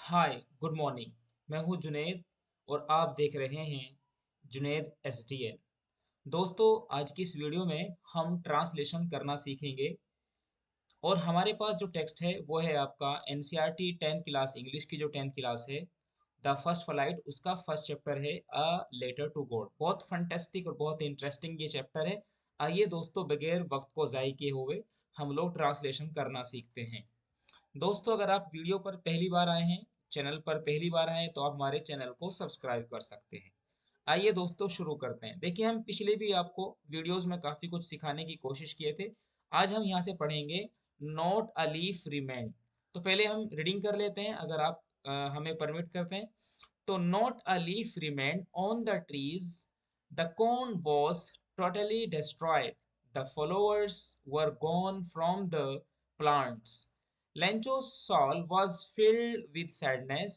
Hi good morning. मैं हूं जुनेद और आप देख रहे हैं जुनेद एसडीएन। दोस्तों, आज की इस वीडियो में हम ट्रांसलेशन करना सीखेंगे और हमारे पास जो टेक्स्ट है वो है आपका एनसीईआरटी 10th क्लास इंग्लिश की जो 10th क्लास है, द फर्स्ट फ्लाइट, उसका फर्स्ट चैप्टर है अ लेटर टू गॉड। बहुत फंटेस्टिक और बहुत इंटरेस्टिंग ये चैप्टर है। आइए दोस्तों, बगैर वक्त को ज़ाय किए हुए हम लोग ट्रांसलेशन करना सीखते हैं। दोस्तों, अगर आप वीडियो पर पहली बार आए हैं, चैनल पर पहली बार आए हैं, तो आप हमारे चैनल को सब्सक्राइब कर सकते हैं। आइए दोस्तों, शुरू करते हैं। देखिए, हम पिछले भी आपको वीडियोस में काफ़ी कुछ सिखाने की कोशिश किए थे। आज हम यहाँ से पढ़ेंगे नॉट अ लीफ रिमेन। तो पहले हम रीडिंग कर लेते हैं, अगर आप हमें परमिट करते हैं। तो not a leaf remain on the trees, the cone was totally destroyed, the flowers were gone from the plants. Lencho's soul was filled with sadness.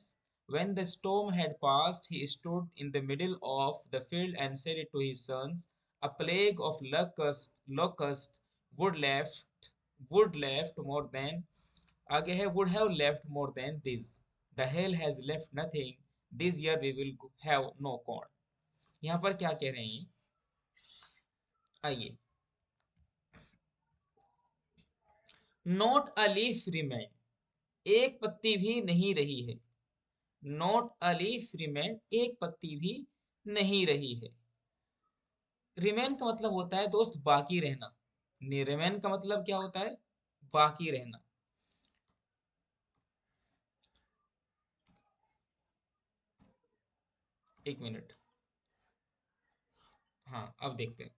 When the storm had passed, he stood in the middle of the field and said it to his sons, a plague of locust would left more than आगे है would have left more than this. The hail has left nothing. This year we will have no corn. यहाँ पर क्या कह रहे हैं? आइए, not a leaf remain, एक पत्ती भी नहीं रही है। नॉट अ लीफ रिमेन, एक पत्ती भी नहीं रही है। रिमेन का मतलब होता है दोस्त बाकी रहना। रिमेन का मतलब क्या होता है? बाकी रहना। एक मिनट। हाँ, अब देखते हैं।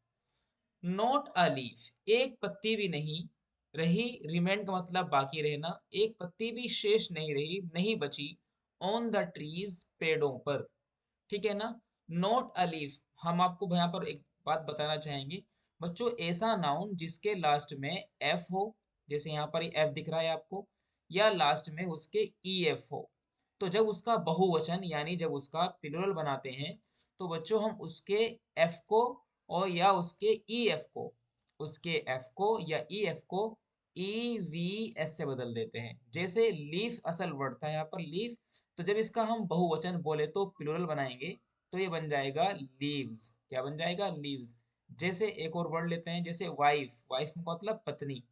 नॉट अ लीफ, एक पत्ती भी नहीं रही। रिमेन का मतलब बाकी रहना। एक पत्ती भी शेष नहीं रही, नहीं बची। ऑन द ट्रीज, पेड़ों पर। ठीक है ना? नॉट अ लीफ, हम आपको यहाँ पर एक बात बताना चाहेंगे बच्चों। ऐसा नाउन जिसके लास्ट में एफ हो, जैसे यहाँ पर एफ दिख रहा है आपको, या लास्ट में उसके ई एफ हो, तो जब उसका बहुवचन यानी जब उसका प्लुरल बनाते हैं, तो बच्चों हम उसके एफ को और या उसके ई एफ को, उसके एफ को या ई एफ को ई वी एस से बदल देते हैं। जैसे लीफ असल वर्ड था यहाँ पर लीफ, तो जब इसका हम बहुवचन बोले तो प्लुरल बनाएंगे, तो ये बन जाएगा लीव्स। क्या बन जाएगा? लीव्स। जैसे एक और वर्ड लेते हैं, जैसे वाइफ, वाइफ का मतलब पत्नी।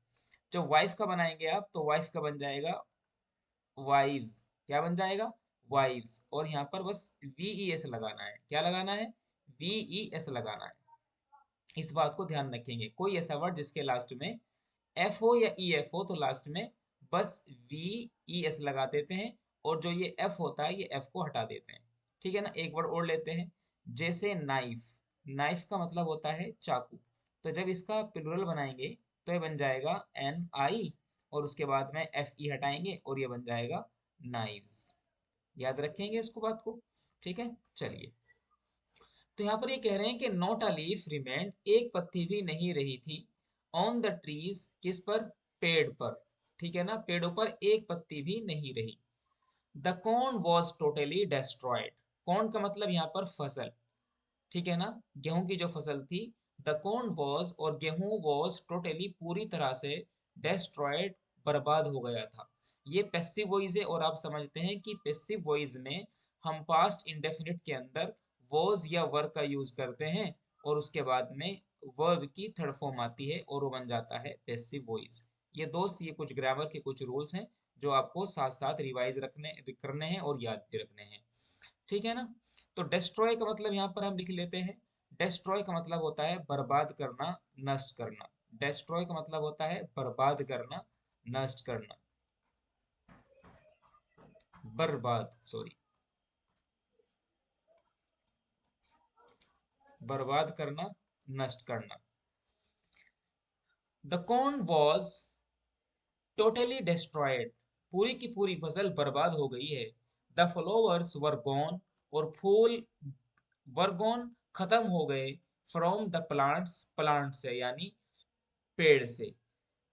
जब वाइफ का बनाएंगे आप, तो वाइफ का बन जाएगा वाइव्स। क्या बन जाएगा? वाइव्स। और यहाँ पर बस वी एस लगाना है। क्या लगाना है? वी एस लगाना है। इस बात को ध्यान रखेंगे। कोई ऐसा वर्ड जिसके लास्ट में एफ हो या ई एफ हो, तो लास्ट में बस वी ई एस लगा देते हैं, और जो ये एफ होता है, ये एफ को हटा देते हैं। ठीक है ना? एक वर्ड और लेते हैं, जैसे नाइफ। नाइफ का मतलब होता है चाकू। तो जब इसका प्लुरल बनाएंगे, तो ये बन जाएगा एन आई, और उसके बाद में एफ ई हटाएंगे और ये बन जाएगा नाइव्स। याद रखेंगे इसको, बात को। ठीक है, चलिए। तो यहाँ पर ये कह रहे हैं कि नॉट अ लीफ रिमेन्ड, एक पत्ती भी नहीं रही थी। ऑन द ट्रीज, किस पर? पेड़ पर। ठीक है ना? पेड़ों पर एक पत्ती भी नहीं रही। The corn was totally destroyed. Corn का मतलब यहाँ पर फसल। ठीक है ना? गेहूं की जो फसल थी। द कॉर्न वॉज, और गेहूं वॉज टोटली, पूरी तरह से, डेस्ट्रॉयड, बर्बाद हो गया था। ये पैसिव वॉइस है, और आप समझते हैं कि पैसिव वॉइस में हम पास्ट इंडेफिनिट के अंदर वॉज या वर का यूज करते हैं, और उसके बाद में वर्ब की थर्ड फॉर्म आती है और वो बन जाता है पैसिव वॉइस। ये दोस्त, ये कुछ ग्रामर के कुछ रूल्स हैं जो आपको साथ साथ रिवाइज रखने करने हैं और याद भी रखने हैं। ठीक है ना? तो डेस्ट्रॉय का मतलब यहाँ पर हम लिख लेते हैं। डेस्ट्रॉय का मतलब होता है बर्बाद करना, नष्ट करना। डेस्ट्रॉय का मतलब होता है बर्बाद करना, नष्ट करना। बर्बाद, सॉरी, बर्बाद करना, नष्ट करना। The corn was totally destroyed, पूरी की पूरी फसल बर्बाद हो गई है। द फ्लावर्स वर गॉन, और फूल वर गॉन, खत्म हो गए। फ्रॉम द प्लांट्स, प्लांट से यानी पेड़ से।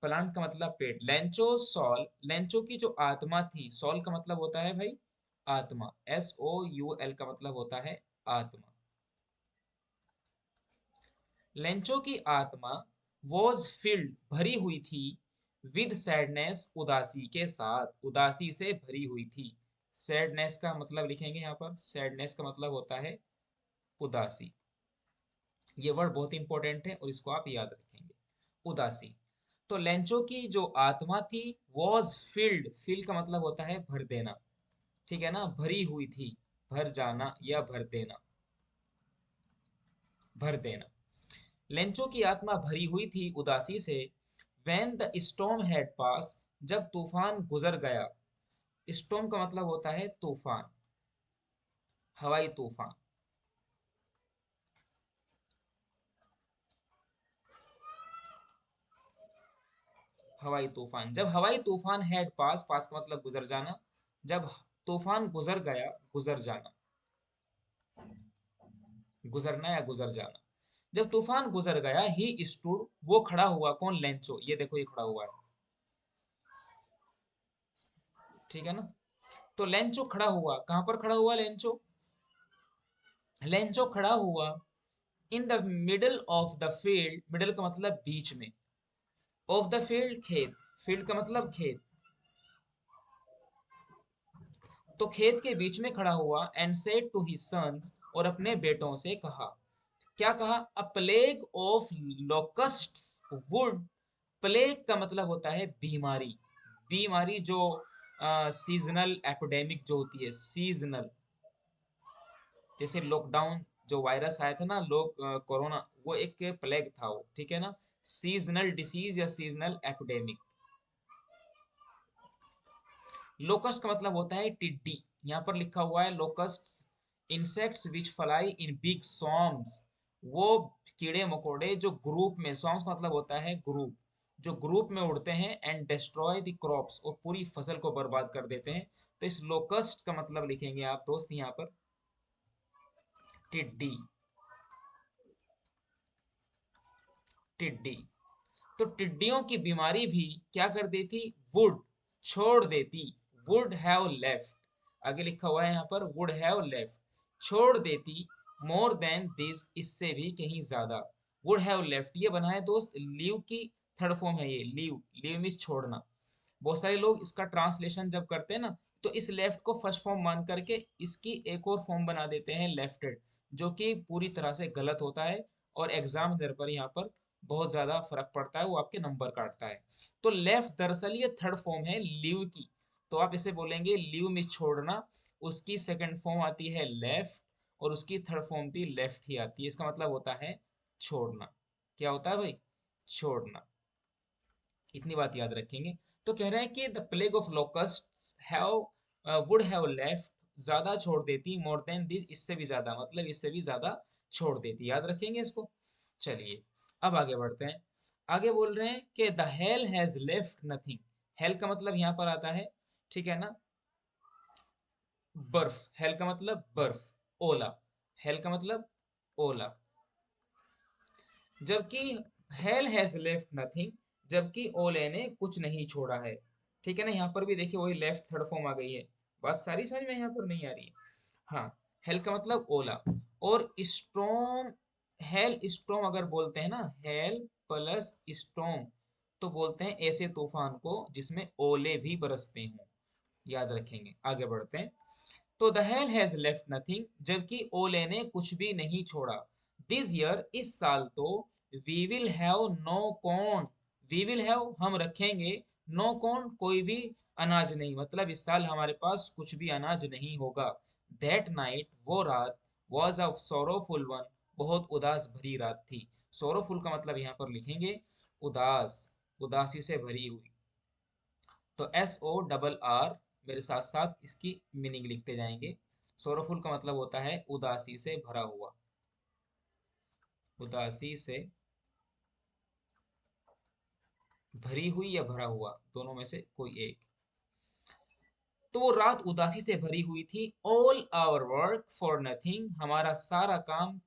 प्लांट का मतलब पेड़। लेंचो सॉल, लेंचो की जो आत्मा थी, सॉल का मतलब होता है भाई आत्मा, एस ओ यू एल का मतलब होता है आत्मा। लेंचो की आत्मा वॉज फिल्ड, भरी हुई थी, विद सैडनेस, उदासी के साथ, उदासी से भरी हुई थी। सैडनेस का मतलब लिखेंगे यहाँ पर, सैडनेस का मतलब होता है उदासी। ये वर्ड बहुत इंपॉर्टेंट है और इसको आप याद रखेंगे, उदासी। तो लेंचो की जो आत्मा थी वॉज फिल्ड, फिल का मतलब होता है भर देना, ठीक है ना, भरी हुई थी, भर जाना या भर देना, भर देना। लेंचो की आत्मा भरी हुई थी उदासी से। When the storm had passed, जब तूफान गुजर गया। स्टॉर्म का मतलब होता है तूफान, हवाई तूफान। हवाई तूफान, जब हवाई तूफान हैड पास, पास का मतलब गुजर जाना, जब तूफान गुजर गया, गुजर जाना, गुजरना या गुजर जाना। जब तूफान गुजर गया, ही स्टूड, वो खड़ा हुआ, कौन, लेंचो, ये देखो ये खड़ा हुआ है, ठीक है ना। तो लेंचो खड़ा हुआ, कहां पर खड़ा हुआ लेंचो, लेंचो खड़ा हुआ in the middle of the field, middle का मतलब बीच में, ऑफ द फील्ड खेत, फील्ड का मतलब खेत, तो खेत के बीच में खड़ा हुआ, and said to his sons, और अपने बेटों से कहा, क्या कहा, a plague of locusts would, plague का मतलब होता है बीमारी, बीमारी जो सीजनल एपिडेमिक जो होती है, सीजनल, जैसे लॉकडाउन जो वायरस आया था ना, लोग कोरोना, वो एक प्लेग था वो, ठीक है ना, सीजनल डिसीज या सीजनल एपिडेमिक। लोकस्ट का मतलब होता है टिड्डी, यहाँ पर लिखा हुआ है locust, insects which fly in big swarms, वो कीड़े मकोड़े जो ग्रुप में, swarms का मतलब होता है ग्रुप, जो ग्रुप में उड़ते हैं, एंड डिस्ट्रॉय द क्रॉप्स, और पूरी फसल को बर्बाद कर देते हैं। तो इस लोकस्ट का मतलब लिखेंगे आप दोस्त यहाँ पर, टिड्डी, टिड्डी। तो टिड्डियों की बीमारी भी क्या कर देती, वुड, छोड़ देती, वुड हैव लेफ्ट, आगे लिखा हुआ है यहाँ पर वुड हैव लेफ्ट, छोड़ देती, मोर देन दिस, इससे भी कहीं ज्यादा, वुड हैव लेफ्ट, ये बना है दोस्त लीव की थर्ड फॉर्म है, ये लीव, लीव मीन्स छोड़ना। बहुत सारे लोग इसका ट्रांसलेशन जब करते हैं ना, तो इस लेफ्ट को फर्स्ट फॉर्म मान करके इसकी एक और फॉर्म बना देते हैं लेफ्टेड, जो कि पूरी तरह से गलत होता है, और एग्जाम देने पर यहाँ पर बहुत ज्यादा फर्क पड़ता है, वो आपके नंबर काटता है। तो लेफ्ट दरअसल ये थर्ड फॉर्म है लीव की, तो आप इसे बोलेंगे लीव में छोड़ना, उसकी सेकंड फॉर्म आती है लेफ्ट, और उसकी थर्ड फॉर्म भी लेफ्ट ही आती है, इसका मतलब होता है छोड़ना। क्या होता है भाई, छोड़ना, इतनी बात याद रखेंगे। तो कह रहे हैं कि the plague of locusts have would have left, ज्यादा छोड़ देती, मोर देन दिस, इससे भी ज्यादा, मतलब इससे भी ज्यादा छोड़ देती, याद रखेंगे इसको। चलिए अब आगे बढ़ते हैं। आगे बोल रहे हैं कि the hell has left nothing, hello का मतलब यहाँ पर आता है, ठीक है ना, बर्फ, हेल का मतलब बर्फ, ओला, हेल का मतलब ओला, जबकि हेल हैज लेफ्ट नथिंग, जबकि ओले ने कुछ नहीं छोड़ा है, ठीक है ना। यहाँ पर भी देखिए वही लेफ्ट थर्ड फॉर्म आ गई है, बात सारी समझ में यहाँ पर नहीं आ रही है। हाँ, हेल का मतलब ओला, और स्टॉर्म, हेल स्टॉर्म अगर बोलते हैं ना, हेल प्लस स्टॉर्म, तो बोलते हैं ऐसे तूफान को जिसमें ओले भी बरसते हों, याद रखेंगे। आगे बढ़ते हैं। तो the hell has left nothing, जबकि ओले ने कुछ भी नहीं छोड़ा। दिस ईयर, इस साल तो, we will have no corn, we will have, हम रखेंगे, नो कॉर्न, कोई भी अनाज नहीं, मतलब इस साल हमारे पास कुछ भी अनाज नहीं होगा। दैट नाइट, वो रात, वॉज अ सोरोफुल वन, बहुत उदास भरी रात थी। सोरोफुल का मतलब यहाँ पर लिखेंगे उदास, उदासी से भरी हुई। तो SORR, मेरे साथ साथ इसकी मीनिंग लिखते जाएंगे। सोरोफुल का मतलब होता है उदासी से भरा हुआ, उदासी से भरी हुई या भरा हुआ, दोनों में से कोई एक। तो वो रात उदासी से भरी हुई थी। All our work for nothing, हमारा सारा काम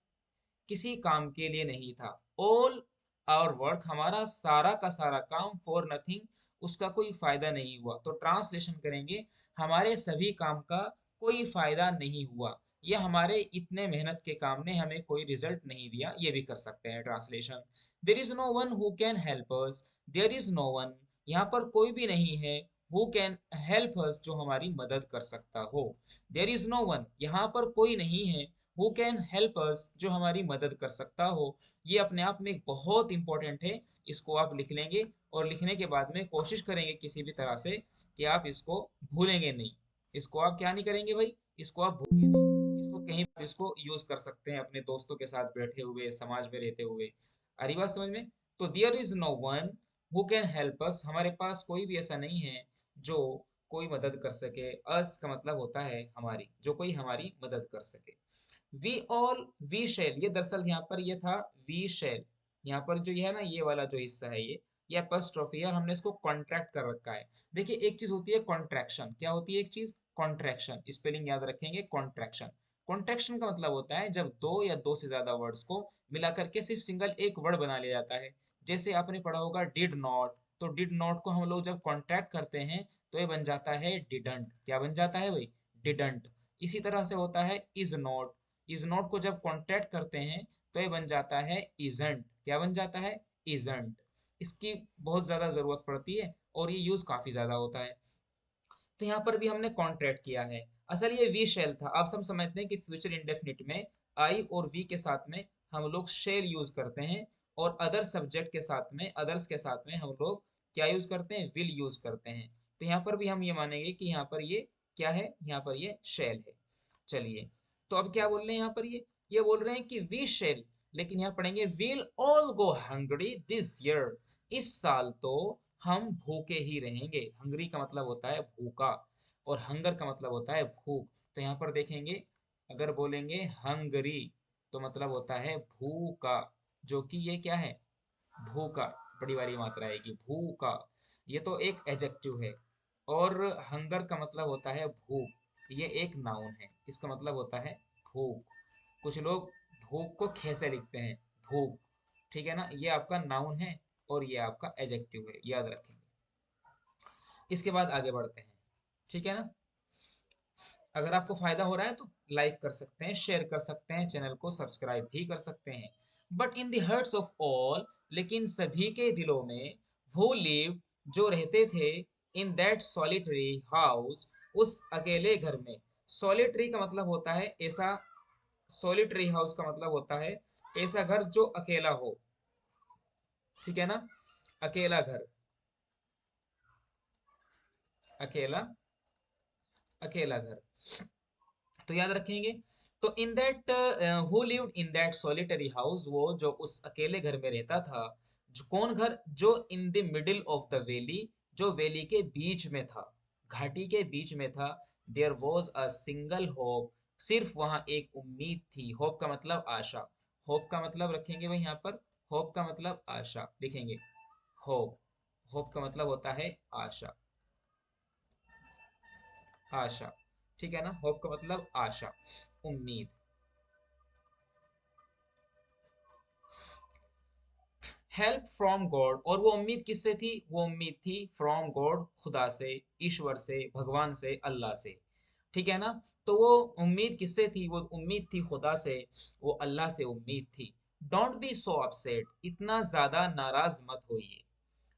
किसी काम के लिए नहीं था। ऑल आवर वर्क, हमारा सारा का सारा काम, फॉर नथिंग, उसका कोई फायदा नहीं हुआ। तो ट्रांसलेशन करेंगे, हमारे सभी काम का कोई फायदा नहीं हुआ, या हमारे इतने मेहनत के काम ने हमें कोई रिजल्ट नहीं दिया, ये भी कर सकते हैं translation. There is no one who can help us, there is no one, यहाँ पर कोई भी नहीं है, हु कैन हेल्प अस, जो हमारी मदद कर सकता हो। देयर इज नो वन, यहाँ पर कोई नहीं है, हु कैन हेल्प अस, जो हमारी मदद कर सकता हो। ये अपने आप में एक बहुत इंपॉर्टेंट है, इसको आप लिख लेंगे और लिखने के बाद में कोशिश करेंगे किसी भी तरह से कि आप इसको भूलेंगे नहीं। इसको आप क्या नहीं करेंगे भाई, इसको आप भूलेंगे नहीं, इसको कहीं पर इसको यूज कर सकते हैं अपने दोस्तों के साथ बैठे हुए, समाज में रहते हुए। आ रही बात समझ में? तो there is no one who can help us, हमारे पास कोई भी ऐसा नहीं है जो कोई मदद कर सके। अस का मतलब होता है हमारी, जो कोई हमारी मदद कर सके। वी ऑल वी शेल, ये दरअसल यहाँ पर ये था वी शेल, यहाँ पर जो ये है ना, ये वाला जो हिस्सा है ये अपॉस्ट्रोफी है और हमने इसको कॉन्ट्रैक्ट कर रखा है। देखिए एक चीज होती है कॉन्ट्रैक्शन, क्या होती है एक चीज? कॉन्ट्रैक्शन, स्पेलिंग याद रखेंगे, कॉन्ट्रैक्शन। कॉन्ट्रैक्शन का मतलब होता है जब दो या दो से ज्यादा वर्ड्स को मिला करके सिर्फ सिंगल एक वर्ड बना लिया जाता है। जैसे आपने पढ़ा होगा डिड नॉट, तो डिड नॉट को हम लोग जब कॉन्ट्रैक्ट करते हैं तो ये बन जाता है डिडंट। क्या बन जाता है भाई? डिडंट। इसी तरह से होता है इज नॉट, इज नॉट को जब कॉन्ट्रैक्ट करते हैं तो ये बन जाता है इजंट। क्या बन जाता है? इजंट। इसकी बहुत ज्यादा जरूरत पड़ती है और ये यूज काफी ज्यादा होता है। तो यहाँ पर भी हमने कॉन्ट्रैक्ट किया है। असल ये वी शेल था। आप सब समझते हैं कि फ्यूचर इंडेफिनिट में आई और वी के साथ में हम लोग शेल यूज करते हैं और अदर सब्जेक्ट के साथ में, अदर्स के साथ में हम लोग क्या यूज करते हैं? विल यूज करते हैं। तो यहाँ पर भी हम ये मानेंगे कि यहाँ पर ये क्या है? यहाँ पर ये शेल है। चलिए, तो अब क्या बोल रहे हैं यहाँ पर? ये बोल रहे हैं कि वी शेल, लेकिन यहाँ पढ़ेंगे will all go hungry this year, इस साल तो हम भूखे ही रहेंगे। हंगरी का मतलब होता है भूखा और हंगर का मतलब होता है भूख। तो यहाँ पर देखेंगे, अगर बोलेंगे हंगरी तो मतलब होता है भूखा, जो कि ये क्या है? भूखा, बड़ी वाली मात्रा आएगी भूखा। ये तो एक एडजेक्टिव है। और हंगर का मतलब होता है भूख, ये एक नाउन है, इसका मतलब होता है भूख। कुछ लोग भूख को कैसे लिखते हैं? भूख। ठीक है ना, ये आपका नाउन है और ये आपका एडजेक्टिव है, याद रखेंगे। इसके बाद आगे बढ़ते हैं, ठीक है ना। अगर आपको फायदा हो रहा है तो लाइक कर सकते हैं, शेयर कर सकते हैं, चैनल को सब्सक्राइब भी कर सकते हैं। But in the hearts of all, लेकिन सभी के दिलों में, वो लिव, जो रहते थे, इन दैट सॉलिटरी हाउस, उस अकेले घर में। सॉलिटरी का मतलब होता है ऐसा, सॉलिटरी हाउस का मतलब होता है ऐसा घर जो अकेला हो। ठीक है ना, अकेला घर, अकेला, अकेला घर। तो याद रखेंगे। तो in that who lived in that solitary house, वो जो उस अकेले घर में रहता था। जो कौन घर? जो in the middle of the valley, जो वैली के बीच में था, घाटी के बीच में था। There was a single hope, सिर्फ वहां एक उम्मीद थी। होप का मतलब आशा। होप का मतलब रखेंगे भाई यहाँ पर, होप का मतलब आशा लिखेंगे। होप, होप का मतलब होता है आशा, आशा। ठीक है ना, होप का मतलब आशा, उम्मीद। हेल्प फ्रॉम गॉड, और वो उम्मीद किससे थी? वो उम्मीद थी फ्रॉम गॉड, खुदा से, ईश्वर से, भगवान से, अल्लाह से। ठीक है ना। तो वो उम्मीद किससे थी? वो उम्मीद थी खुदा से, वो अल्लाह से उम्मीद थी। डोंट बी सो अपसेट, इतना ज्यादा नाराज मत होइए।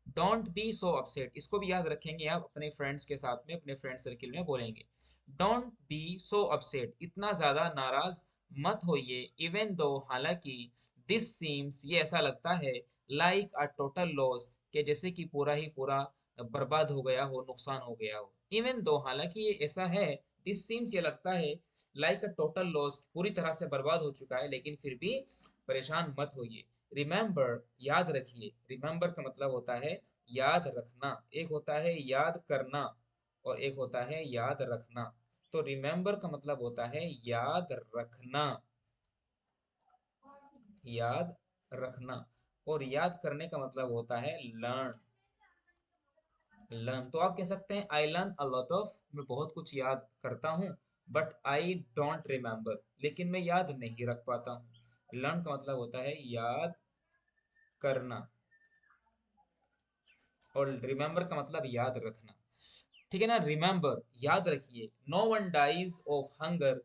डोंट बी सो अपसेट, इसको भी याद रखेंगे आप, अपने फ्रेंड्स के साथ में, अपने फ्रेंड सर्किल में बोलेंगे। डोंट बी सो अपसेट, इतना ज्यादा नाराज मत होइए। इवन दो, हालांकि, दिस सीम्स, ये ऐसा लगता है, लाइक अ टोटल लॉस, के जैसे कि पूरा ही पूरा बर्बाद हो गया हो, नुकसान हो गया हो। इवन दो, हालांकि ये ऐसा है, दिस सीम्स, ये लगता है, लाइक अ टोटल लॉस, पूरी तरह से बर्बाद हो चुका है, लेकिन फिर भी परेशान मत होइए। रिमेंबर, याद रखिए। रिमेंबर का मतलब होता है याद रखना। एक होता है याद करना और एक होता है याद रखना। तो रिमेंबर का मतलब होता है याद रखना, याद रखना। और याद करने का मतलब होता है लर्न, लर्न। तो आप कह सकते हैं I learn a lot of, मैं बहुत कुछ याद करता हूँ, बट आई डोंट रिमेंबर, लेकिन मैं याद नहीं रख पाता हूँ। लर्न का मतलब होता है याद करना और रिमेंबर का मतलब याद रखना। ठीक है ना। रिमेंबर, याद रखिए। No one dies of hunger,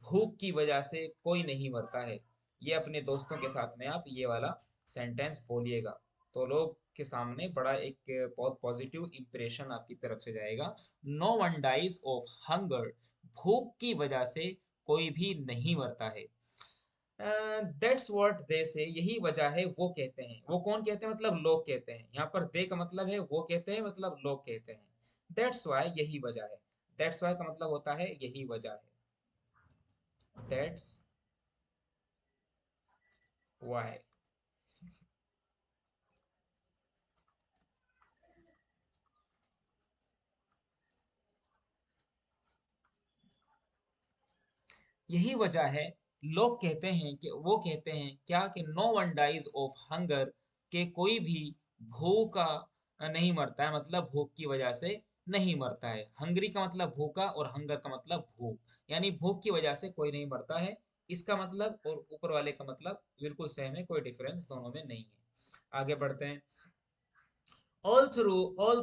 भूख की वजह से कोई नहीं मरता है। ये अपने दोस्तों के साथ में आप ये वाला सेंटेंस बोलिएगा। तो लोग के सामने बड़ा एक बहुत पॉजिटिव इंप्रेशन आपकी तरफ से जाएगा। No one dies of hunger, भूख की वजह से कोई भी नहीं मरता है। दैट्स व्हाट दे से, यही वजह है वो कहते हैं। वो कौन कहते हैं? मतलब लोग कहते हैं। यहाँ पर दे का मतलब है वो कहते हैं, मतलब लोग कहते हैं। दैट्स वाई, यही वजह है। दैट्स वाई का मतलब होता है यही वजह है। That's why. यही वजह है, लोग कहते हैं कि वो कहते हैं क्या, कि no one dies of hunger, के कोई भी भूखा नहीं मरता है, मतलब भूख की वजह से नहीं मरता है। हंगरी का मतलब भूखा और हंगर का मतलब भूख, यानी भूख की वजह से कोई नहीं मरता है। इसका मतलब और ऊपर वाले का मतलब बिल्कुल सेम है, कोई डिफरेंस दोनों में नहीं है। आगे बढ़ते हैं। ऑल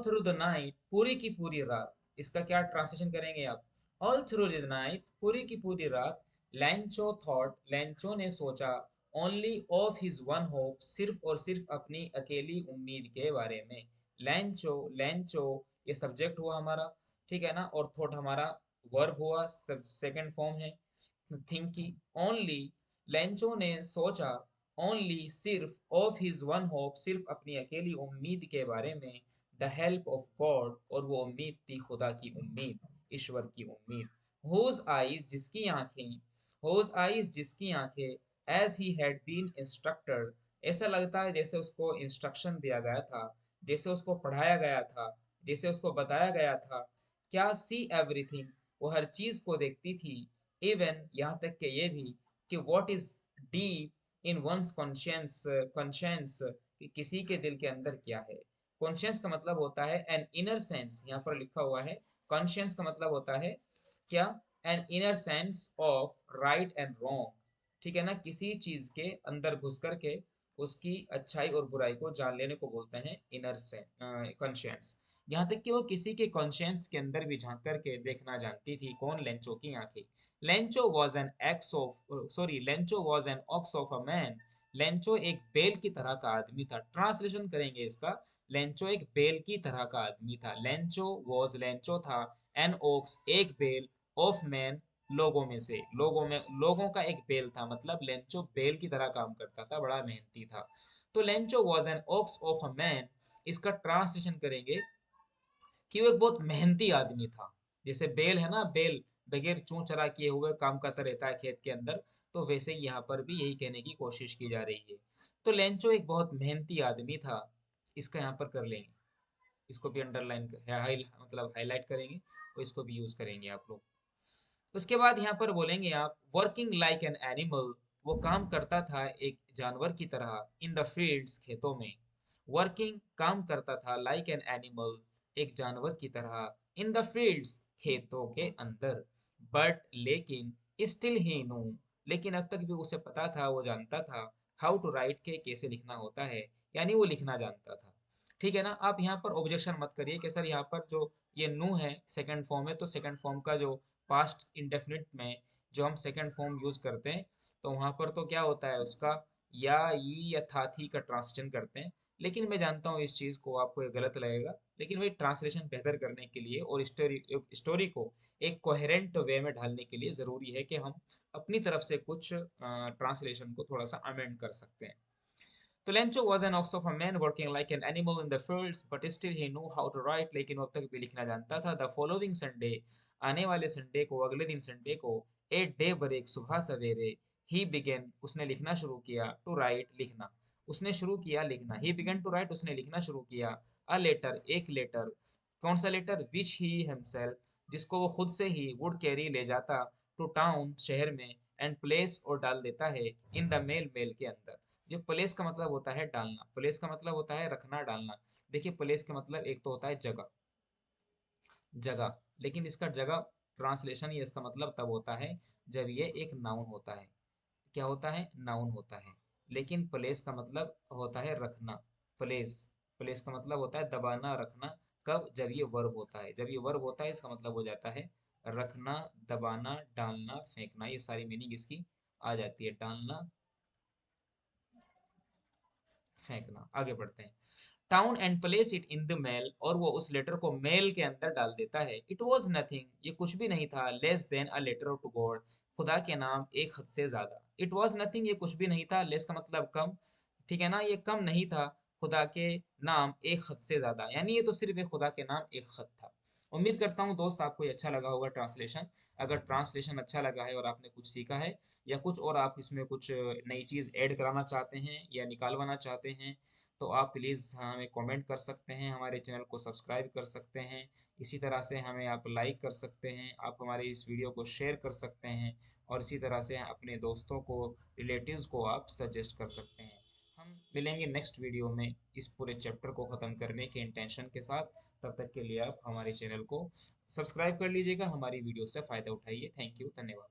थ्रू द नाइट, पूरी की पूरी रात। इसका क्या ट्रांसलेशन करेंगे आप? ऑल थ्रू द नाइट, पूरी की पूरी रात। लैंचो थॉट, लैंचो ने सोचा। Only of his one hope, सिर्फ और सिर्फ अपनी अकेली उम्मीद के बारे में। लैंचो, लैंचो ये सब्जेक्ट हुआ हमारा, ठीक है ना, और थॉट हमारा वर्ब हुआ, सब सेकंड फॉर्म है। थिंकी, ओनली, लेंचो ने सोचा, ओनली सिर्फ, ऑफ हिज वन होप, सिर्फ अपनी अकेली उम्मीद के बारे में। द हेल्प ऑफ गॉड, और वो उम्मीद थी खुदा की उम्मीद, ईश्वर की उम्मीद। होज आईज, जिसकी आंखें, होज आईज जिसकी आंखें, as he had been instructed, ऐसा लगता है जैसे उसको इंस्ट्रक्शन दिया गया था, जैसे उसको पढ़ाया गया था, जैसे उसको बताया गया था। क्या, सी एवरीथिंग, वो हर चीज को देखती थी। इवन, यहाँ तक कि ये भी, कि what is deep in one's conscience, conscience, कि किसी के दिल के अंदर क्या है। कॉन्शियंस का मतलब होता है एन इनर सेंस, यहाँ पर लिखा हुआ है। कॉन्शियंस का मतलब होता है क्या? An inner sense of right and wrong, ठीक है ना, किसी चीज के अंदर घुस करके उसकी अच्छाई और बुराई को जान लेने को बोलते हैं इनर से कॉन्शियंस। यहाँ तक कि वो किसी के कॉन्शियंस के अंदर भी झांक करके देखना जानती थी। कौन? लेंचो की आंखें। Lencho was an x of, sorry, Lencho was an ox of a man. Lencho एक बेल की तरह का आदमी था। ट्रांसलेशन करेंगे इसका। लेंचो एक बेल की तरह का आदमी था। लेंचो वॉज, लेंचो था, एन ओक्स एक बेल, ऑफ मैन लोगों में से, लोगों में, लोगों का एक बेल था, मतलब लेंचो बेल की तरह काम करता था, बड़ा मेहनती था। तो Lencho was an ox of a man, इसका ट्रांसलेशन करेंगे कि वो एक बहुत मेहनती आदमी था। जैसे बेल है ना, बेल बगैर चूं चरा किए हुए काम करता रहता है खेत के अंदर, तो वैसे ही यहाँ पर भी यही कहने की कोशिश की जा रही है। तो लेंचो एक बहुत मेहनती आदमी था, इसका यहाँ पर कर लेंगे, इसको भी अंडरलाइन, हाई मतलब हाईलाइट करेंगे, और इसको भी यूज करेंगे आप लोग। उसके बाद यहाँ पर बोलेंगे आप, वर्किंग लाइक एन एनिमल, वो काम करता था एक जानवर की तरह, इन द फील्ड्स, खेतों में। वर्किंग, काम करता था, लाइक एन एनिमल, एक जानवर की तरह, इन द फील्ड्स, खेतों के अंदर। बट, लेकिन, स्टिल ही नो, लेकिन अब तक भी उसे पता था, वो जानता था, हाउ टू राइट, के कैसे लिखना होता है, यानी वो लिखना जानता था। ठीक है ना। आप यहाँ पर ऑब्जेक्शन मत करिए कि सर यहाँ पर जो ये नु है सेकंड फॉर्म है, तो सेकंड फॉर्म का जो पास्ट इंडेफिनिट में जो हम सेकंड फॉर्म यूज करते हैं, तो वहां पर तो क्या होता है उसका, या ई या था थी का ट्रांसलेशन करते हैं। लेकिन मैं जानता हूँ इस चीज को आपको ये गलत लगेगा, लेकिन वही ट्रांसलेशन बेहतर करने के लिए और स्टोरी को एक कोहेरेंट वे में ढालने के लिए जरूरी है कि हम अपनी तरफ से कुछ ट्रांसलेशन को थोड़ा सा अमेंड कर सकते हैं। तो Lencho was an ox of a man working like an animal in the fields, but still he knew how to write, लेकिन वो अब तक भी लिखना जानता था। The following Sunday, आने वाले संडे को, अगले दिन संडे को, एट डे ब्रेक, सुबह सवेरे, he began, उसने लिखना शुरू किया, to write, लिखना, उसने शुरू किया लिखना, he began to write, उसने लिखना शुरू किया, a letter, एक लेटर, कौन सा लेटर? which he himself, जिसको वो खुद से ही would carry, ले जाता, to town, शहर में, and place, और डाल देता है, in the mail, मेल के अंदर। जो प्लेस का मतलब होता है डालना, प्लेस का मतलब होता है रखना, डालना। देखिए प्लेस का मतलब एक तो होता है जगह, जगह, लेकिन इसका जगह ट्रांसलेशन ये इसका मतलब तब होता है जब ये एक नाउन होता है। क्या होता है? नाउन होता है। लेकिन प्लेस का मतलब होता है रखना। प्लेस, प्लेस का मतलब होता है दबाना, रखना। कब? जब ये वर्ब होता है। जब ये वर्ब होता है इसका मतलब हो जाता है रखना, दबाना, डालना, फेंकना, ये सारी मीनिंग इसकी आ जाती है। डालना, फेंकना। आगे बढ़ते हैं। Town and place it in the mail, और वो उस लेटर को मेल के अंदर डाल देता है। इट वॉज नथिंग, ये कुछ भी नहीं था, less than a letter to God, खुदा के नाम एक खत से ज्यादा। इट वॉज नथिंग, ये कुछ भी नहीं था, लेस का मतलब कम, ठीक है ना, ये कम नहीं था, खुदा के नाम एक खत से ज्यादा, यानी ये तो सिर्फ एक खुदा के नाम एक खत था। उम्मीद करता हूँ दोस्त आपको ये अच्छा लगा होगा ट्रांसलेशन। अगर ट्रांसलेशन अच्छा लगा है और आपने कुछ सीखा है, या कुछ और आप इसमें कुछ नई चीज़ ऐड कराना चाहते हैं या निकालवाना चाहते हैं, तो आप प्लीज़ हमें कमेंट कर सकते हैं, हमारे चैनल को सब्सक्राइब कर सकते हैं। इसी तरह से हमें आप लाइक कर सकते हैं, आप हमारे इस वीडियो को शेयर कर सकते हैं, और इसी तरह से अपने दोस्तों को, रिलेटिव्स को आप सजेस्ट कर सकते हैं। हम मिलेंगे नेक्स्ट वीडियो में इस पूरे चैप्टर को ख़त्म करने के इंटेंशन के साथ। तब तक के लिए आप हमारे चैनल को सब्सक्राइब कर लीजिएगा, हमारी वीडियो से फ़ायदा उठाइए। थैंक यू, धन्यवाद।